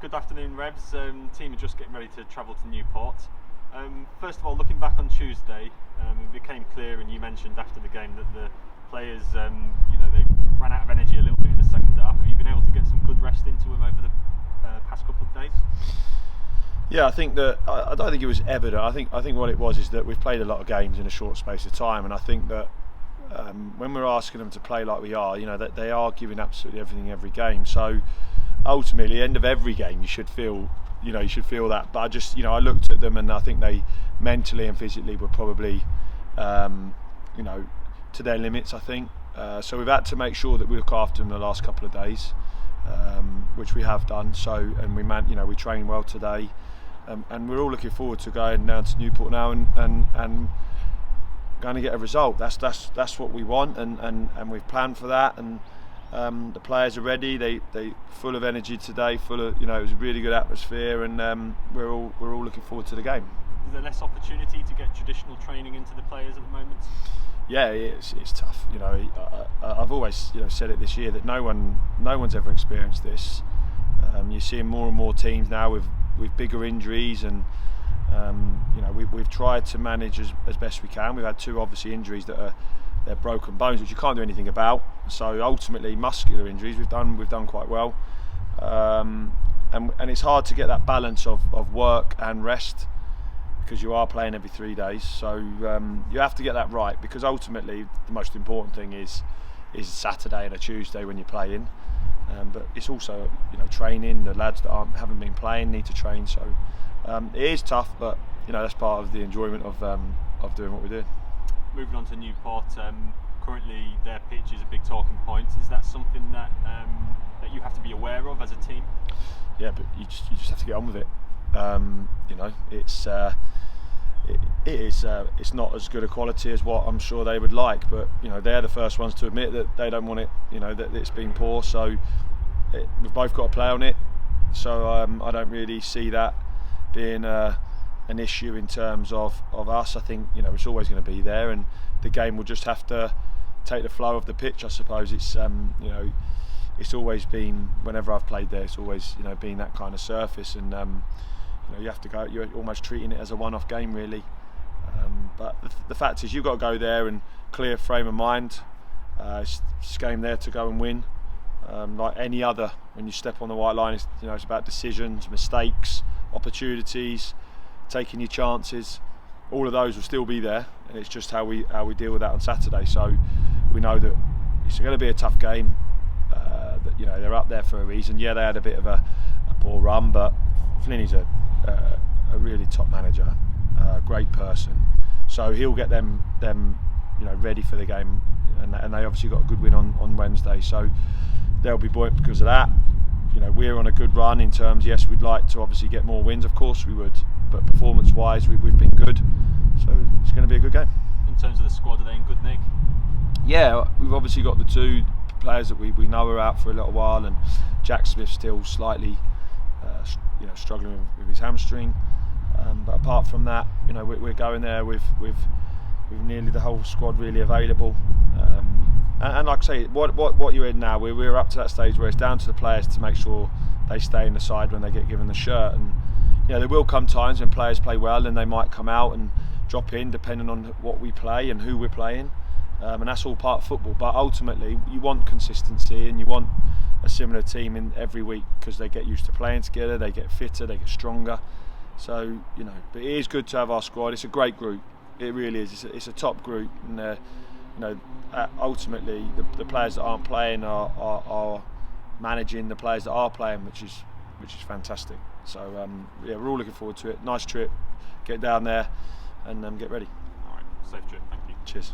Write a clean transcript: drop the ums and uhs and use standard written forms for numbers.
Good afternoon, Revs. Team are just getting ready to travel to Newport. First of all, looking back on Tuesday, it became clear, and you mentioned after the game, that the players, they ran out of energy a little bit in the second half. Have you been able to get some good rest into them over the past couple of days? Yeah, I think that I don't think it was evident. I think what it was is that we've played a lot of games in a short space of time, and I think that when we're asking them to play like we are, that they are giving absolutely everything every game. So ultimately, at the end of every game, you should feel that. But I looked at them, and I think they mentally and physically were probably to their limits. I think so. We've had to make sure that we look after them the last couple of days, which we have done. So, and we trained well today, and we're all looking forward to going down to Newport now and going to get a result. That's what we want, and we've planned for that. And the players are ready. They full of energy today. Full of it was a really good atmosphere, and we're all looking forward to the game. Is there less opportunity to get traditional training into the players at the moment? Yeah, it's tough. I've always said it this year that no one's ever experienced this. You're seeing more and more teams now with bigger injuries, and we've tried to manage as best we can. We've had two obviously injuries that they're broken bones, which you can't do anything about. So ultimately, muscular injuries we've done quite well, and it's hard to get that balance of work and rest, because you are playing every 3 days. So you have to get that right, because ultimately the most important thing is Saturday and a Tuesday when you're playing. But it's also training. The lads that haven't been playing need to train. So it is tough, but that's part of the enjoyment of doing what we're doing. Moving on to Newport, currently their pitch is a big talking point. Is that something that you have to be aware of as a team? Yeah, but you just have to get on with it. It's not as good a quality as what I'm sure they would like, but they're the first ones to admit that they don't want it. That it's been poor. So we've both got to play on it. So I don't really see that being an issue in terms of us. I think it's always going to be there, and the game will just have to take the flow of the pitch. I suppose it's it's always been, whenever I've played there, it's always been that kind of surface, and you have to go. You're almost treating it as a one-off game, really. But the fact is, you've got to go there and clear frame of mind. It's a game there to go and win. Like any other, when you step on the white line, it's about decisions, mistakes, opportunities, taking your chances. All of those will still be there, and it's just how we deal with that on Saturday. So we know that it's going to be a tough game. They're up there for a reason. Yeah, they had a bit of a poor run, but Flinny's a really top manager, a great person. So he'll get them ready for the game, and they obviously got a good win on Wednesday. So they'll be buoyant because of that. We're on a good run in terms. Yes, we'd like to obviously get more wins. Of course we would, but performance-wise, we've been good. So it's going to be a good game. In terms of the squad, are they in good nick? Yeah, we've obviously got the two players that we know are out for a little while, and Jack Smith's still slightly struggling with his hamstring. But apart from that, we're going there with nearly the whole squad really available. And like I say, what you're in now, we're up to that stage where it's down to the players to make sure they stay in the side when they get given the shirt. And there will come times when players play well, and they might come out and drop in depending on what we play and who we're playing. And that's all part of football. But ultimately, you want consistency, and you want a similar team in every week, because they get used to playing together, they get fitter, they get stronger. So but it is good to have our squad. It's a great group. It really is. It's a top group, and ultimately the players that aren't playing are managing the players that are playing, which is fantastic. So we're all looking forward to it. Nice trip. Get down there and get ready. All right, safe trip. Thank you. Cheers.